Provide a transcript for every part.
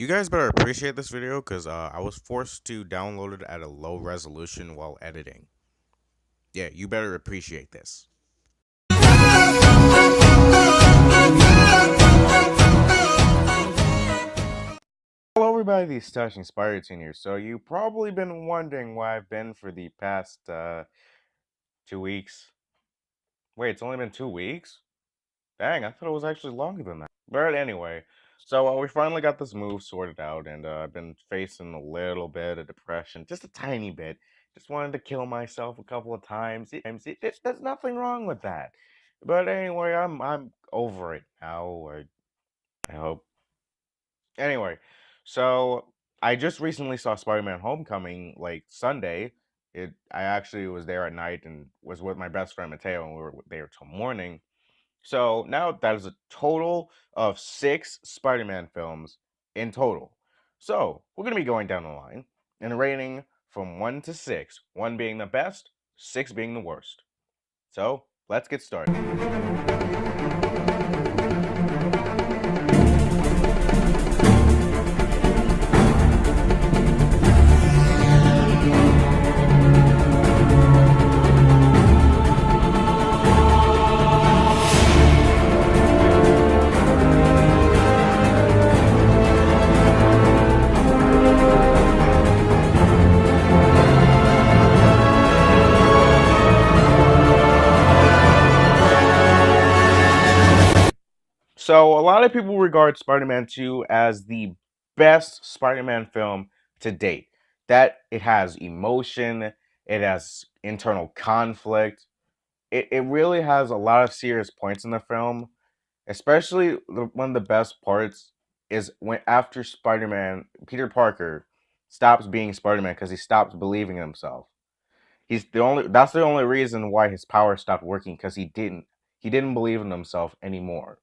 You guys better appreciate this video because I was forced to download it at a low resolution while editing. Yeah, you better appreciate this. Hello everybody, the Touching Spider Teen here. So you've probably been wondering where I've been for the past 2 weeks. Wait, it's only been 2 weeks? Dang, I thought it was actually longer than that. But anyway, so we finally got this move sorted out, and I've been facing a little bit of depression, just a tiny bit. Just wanted to kill myself a couple of times. There's nothing wrong with that. But anyway, I'm over it now. Or I hope. Anyway, so I just recently saw Spider-Man Homecoming like Sunday. I actually was there at night and was with my best friend Mateo, and we were there till morning. So now that is a total of 6 Spider-Man films in total. So we're going to be going down the line and rating from 1 to 6, 1 being the best, 6 being the worst. So let's get started. So a lot of people regard Spider-Man 2 as the best Spider-Man film to date. That it has emotion, it has internal conflict. It really has a lot of serious points in the film. Especially one of the best parts is when after Spider-Man, Peter Parker stops being Spider-Man because he stops believing in himself. That's the only reason why his power stopped working, because he didn't believe in himself anymore.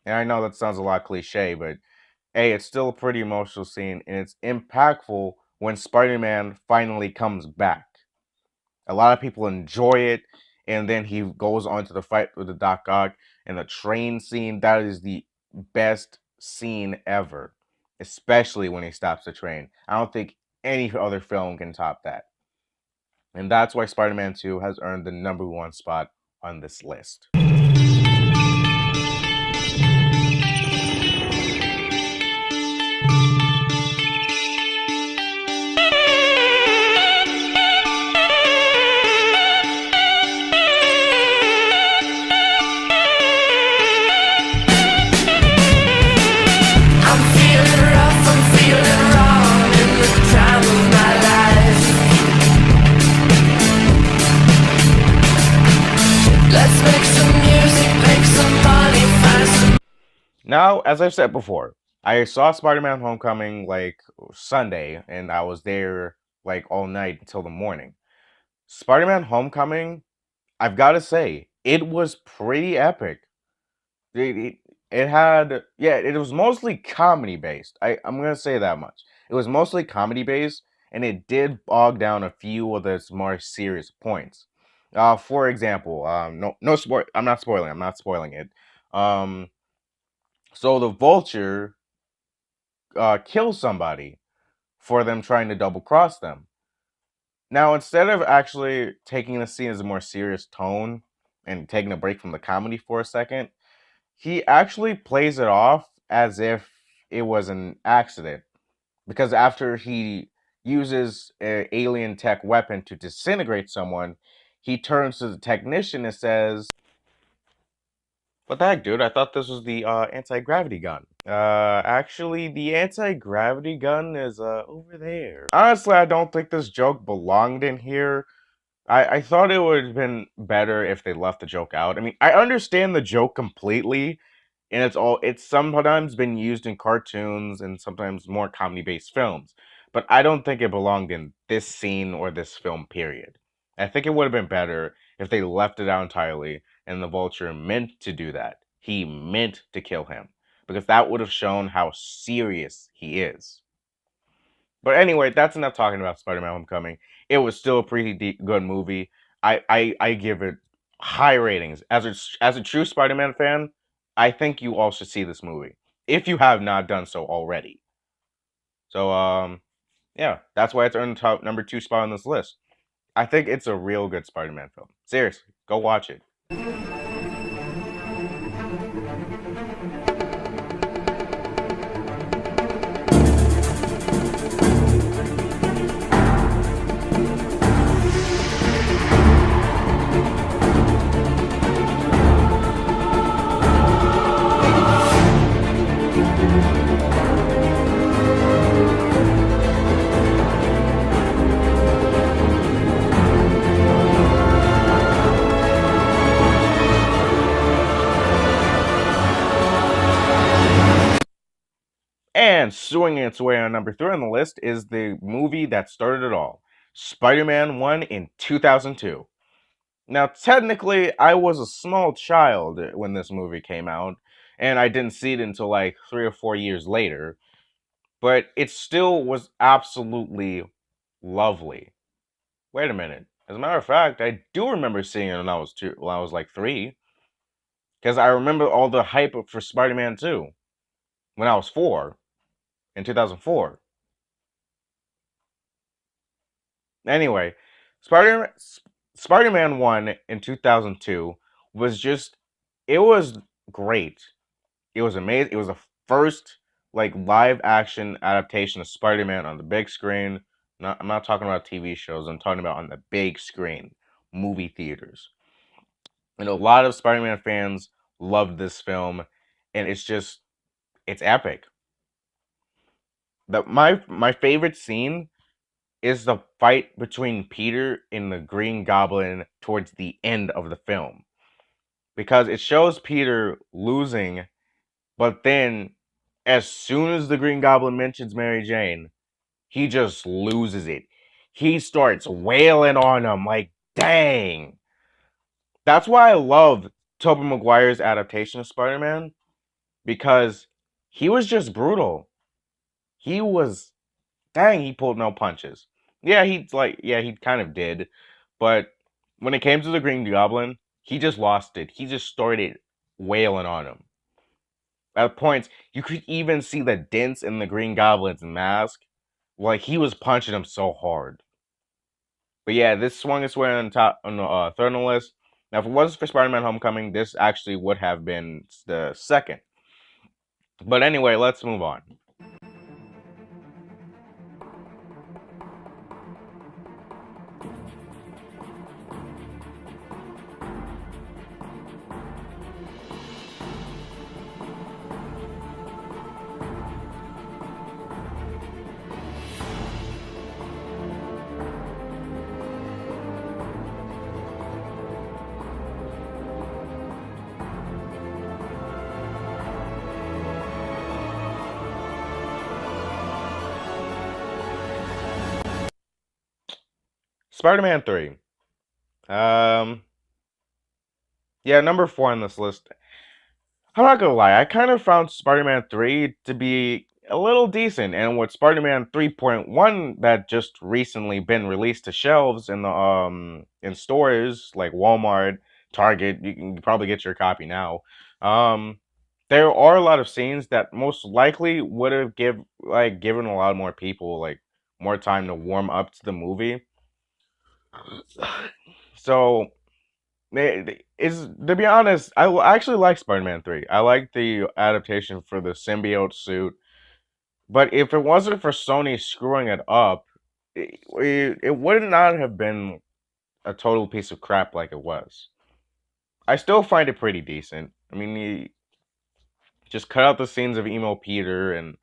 And I know that sounds a lot cliche, but hey, it's still a pretty emotional scene, and it's impactful when Spider-Man finally comes back. A lot of people enjoy it, and then he goes on to the fight with the Doc Ock, and the train scene. That is the best scene ever, especially when he stops the train. I don't think any other film can top that, and that's why Spider-Man 2 has earned the #1 spot on this list. Now, as I've said before, I saw Spider-Man Homecoming like Sunday, and I was there like all night until the morning. Spider-Man Homecoming, I've got to say, it was pretty epic. It had, yeah, it was mostly comedy based. I'm going to say that much. It was mostly comedy based, and it did bog down a few of its more serious points. For example, no spoil. I'm not spoiling. I'm not spoiling it. Um, so the Vulture kills somebody for them trying to double cross them. Now, instead of actually taking the scene as a more serious tone and taking a break from the comedy for a second, he actually plays it off as if it was an accident. Because after he uses an alien tech weapon to disintegrate someone, he turns to the technician and says, "What the heck, dude? I thought this was the anti-gravity gun." Actually, the anti-gravity gun is over there. Honestly, I don't think this joke belonged in here. I thought it would have been better if they left the joke out. I mean, I understand the joke completely, and it's sometimes been used in cartoons and sometimes more comedy-based films, but I don't think it belonged in this scene or this film, period. I think it would have been better if they left it out entirely and the Vulture meant to do that. He meant to kill him, because that would have shown how serious he is. But anyway, that's enough talking about Spider-Man Homecoming. It was still a pretty good movie. I give it high ratings. As a true Spider-Man fan, I think you all should see this movie. if you have not done so already. So yeah, that's why it's earned the top number 2 spot on this list. I think it's a real good Spider-Man film. Seriously, go watch it. And swinging its way on number 3 on the list is the movie that started it all, Spider-Man 1 in 2002. Now, technically, I was a small child when this movie came out, and I didn't see it until like 3 or 4 years later, but it still was absolutely lovely. Wait a minute. As a matter of fact, I do remember seeing it when I was like 3, because I remember all the hype for Spider-Man 2 when I was 4 in 2004. Anyway, Spider Spider-Man 1 in 2002 was just it was great. It was amazing. It was the first like live action adaptation of Spider-Man on the big screen. I'm not talking about TV shows. I'm talking about on the big screen, movie theaters. And a lot of Spider-Man fans loved this film, and it's epic. My favorite scene is the fight between Peter and the Green Goblin towards the end of the film. Because it shows Peter losing, but then as soon as the Green Goblin mentions Mary Jane, he just loses it. He starts wailing on him like, dang. That's why I love Tobey Maguire's adaptation of Spider-Man, because he was just brutal. He was dang, he pulled no punches. Yeah, he kind of did. But when it came to the Green Goblin, he just lost it. He just started wailing on him. At points, you could even see the dents in the Green Goblin's mask. Like he was punching him so hard. But yeah, this swung its way on top on the third on the list. Now, if it wasn't for Spider-Man: Homecoming, this actually would have been the second. But anyway, let's move on. Spider-Man 3. Um, yeah, number 4 on this list. I'm not gonna lie, I kind of found Spider-Man 3 to be a little decent, and with Spider-Man 3.1 that just recently been released to shelves in stores like Walmart, Target, you can probably get your copy now. Um, there are a lot of scenes that most likely would have given a lot more people like more time to warm up to the movie. So is to be honest, I actually like Spider-Man 3. I like the adaptation for the symbiote suit, but if it wasn't for Sony screwing it up, it would not have been a total piece of crap like it was. I still find it pretty decent. I mean, you just cut out the scenes of emo Peter and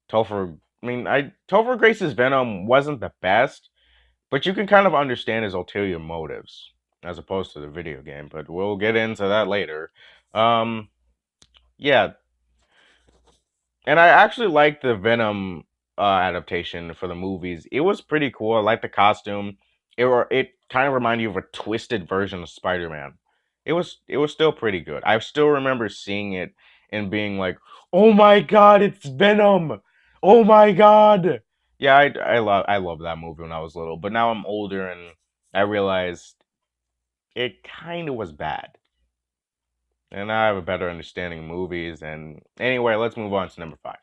Topher. I mean, I Topher Grace's Venom wasn't the best, but you can kind of understand his ulterior motives as opposed to the video game. But we'll get into that later. Um, yeah, and I actually like the Venom adaptation for the movies. It was pretty cool. I like the costume. It kind of reminded you of a twisted version of Spider-Man. It was still pretty good. I still remember seeing it and being like, "Oh my god, it's Venom! Oh my god!" Yeah, I love that movie when I was little, but now I'm older and I realized it kind of was bad. And I have a better understanding of movies. And anyway, let's move on to number 5.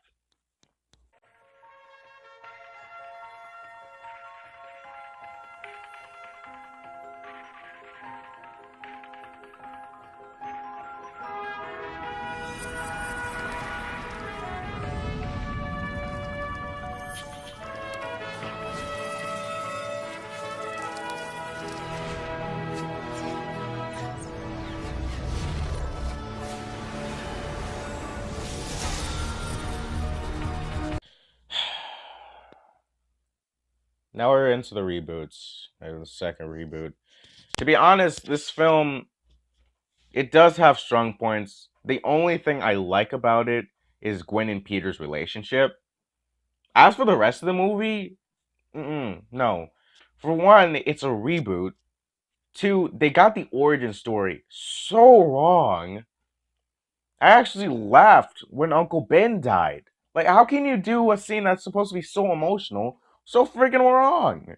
Now we're into the reboots. The second reboot. To be honest, this film, it does have strong points. The only thing I like about it is Gwen and Peter's relationship. As for the rest of the movie, no. For one, it's a reboot. Two, they got the origin story so wrong. I actually laughed when Uncle Ben died. Like, how can you do a scene that's supposed to be so emotional so freaking wrong?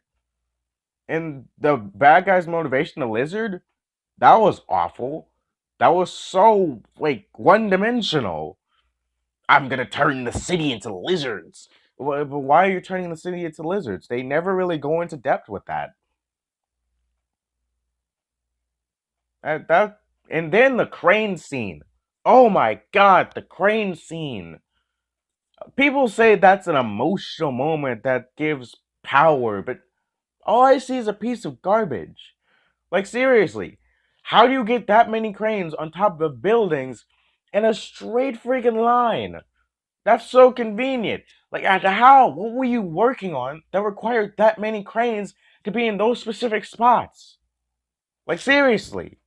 And the bad guy's motivation, the lizard, that was awful. That was so, like, one dimensional. I'm gonna turn the city into lizards. But why are you turning the city into lizards? They never really go into depth with that. That and then the crane scene. Oh my god, the crane scene. People say that's an emotional moment that gives power, but all I see is a piece of garbage. Like, seriously, how do you get that many cranes on top of buildings in a straight freaking line? That's so convenient. Like, how? What were you working on that required that many cranes to be in those specific spots? Like, seriously.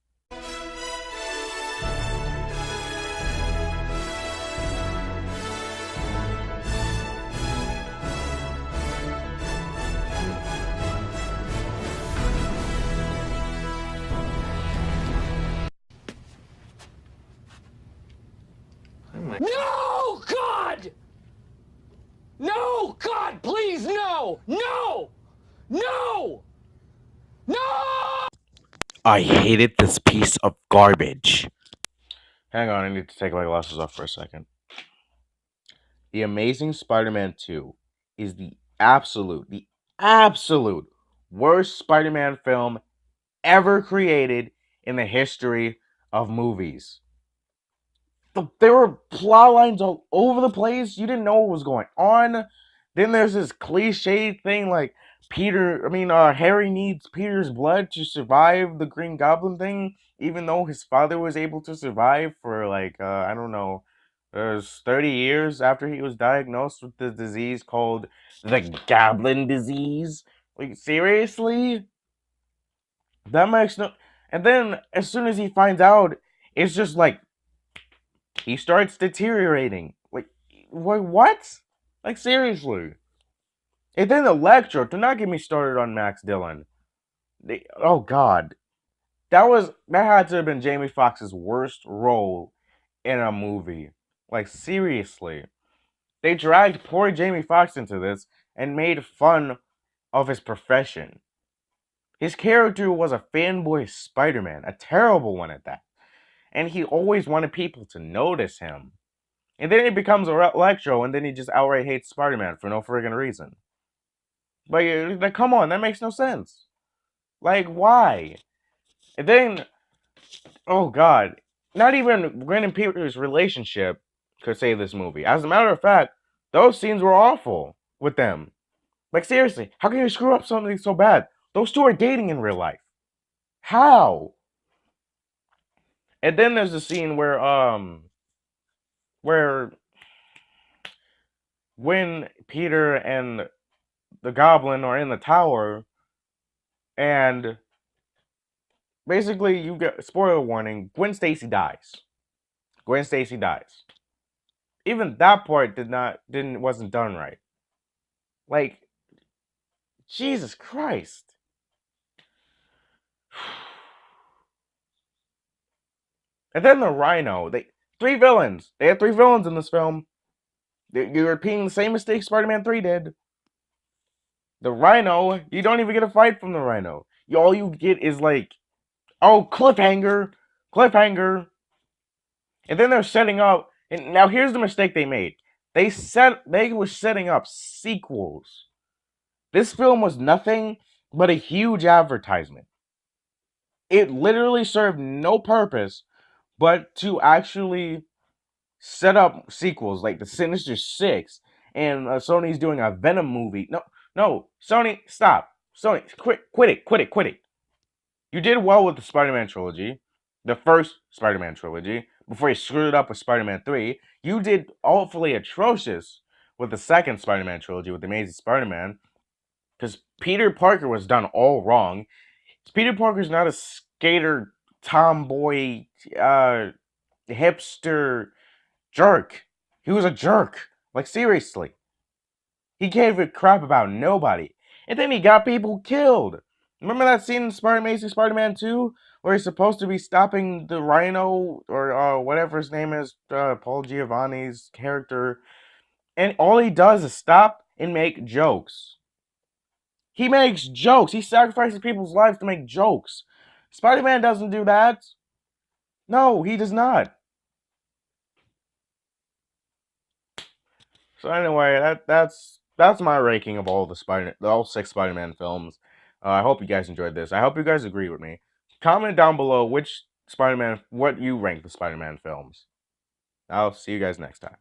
No, God! No, God, please, no! No! No! No! I hated this piece of garbage. Hang on, I need to take my glasses off for a second. The Amazing Spider-Man 2 is the absolute worst Spider-Man film ever created in the history of movies. There were plot lines all over the place. You didn't know what was going on. Then there's this cliche thing like Harry needs Peter's blood to survive the Green Goblin thing, even though his father was able to survive for I don't know, there's 30 years after he was diagnosed with the disease called the Goblin disease. Like, seriously? That makes no. And then as soon as he finds out, it's just like he starts deteriorating. Like, what? Like, seriously. And then Electro. Do not get me started on Max Dillon. Oh God, that had to have been Jamie Foxx's worst role in a movie. Like, seriously, they dragged poor Jamie Foxx into this and made fun of his profession. His character was a fanboy Spider-Man, a terrible one at that, and he always wanted people to notice him. And then he becomes Electro, and then he just outright hates Spider-Man for no friggin' reason. Like, come on, that makes no sense. Like, why? And then, oh God, not even Gwen and Peter's relationship could save this movie. As a matter of fact, those scenes were awful with them. Like, seriously, how can you screw up something so bad? Those two are dating in real life. How? And then there's a scene where when Peter and the Goblin are in the tower, and basically you get spoiler warning: Gwen Stacy dies. Gwen Stacy dies. Even that part wasn't done right. Like, Jesus Christ. And then the Rhino. Three villains. They had three villains in this film. You're repeating the same mistake Spider-Man 3 did. The Rhino, you don't even get a fight from the Rhino. All you get is like, oh, cliffhanger, cliffhanger. And then they're setting up. And now here's the mistake they made. They were setting up sequels. This film was nothing but a huge advertisement. It literally served no purpose but to actually set up sequels like the Sinister Six, and Sony's doing a Venom movie. No, no, Sony, stop. Sony, quit it. You did well with the Spider-Man trilogy, the first Spider-Man trilogy, before you screwed it up with Spider-Man 3. You did awfully atrocious with the second Spider-Man trilogy with the Amazing Spider-Man, because Peter Parker was done all wrong. Peter Parker's not a skater, tomboy, hipster jerk. He was a jerk. Like, seriously. He gave a crap about nobody. And then he got people killed. Remember that scene in Amazing Spider-Man 2? Where he's supposed to be stopping the Rhino, or whatever his name is, Paul Giovanni's character. And all he does is stop and make jokes. He makes jokes. He sacrifices people's lives to make jokes. Spider-Man doesn't do that. No, he does not. So anyway, that's my ranking of all six Spider-Man films. I hope you guys enjoyed this. I hope you guys agree with me. Comment down below what you rank the Spider-Man films. I'll see you guys next time.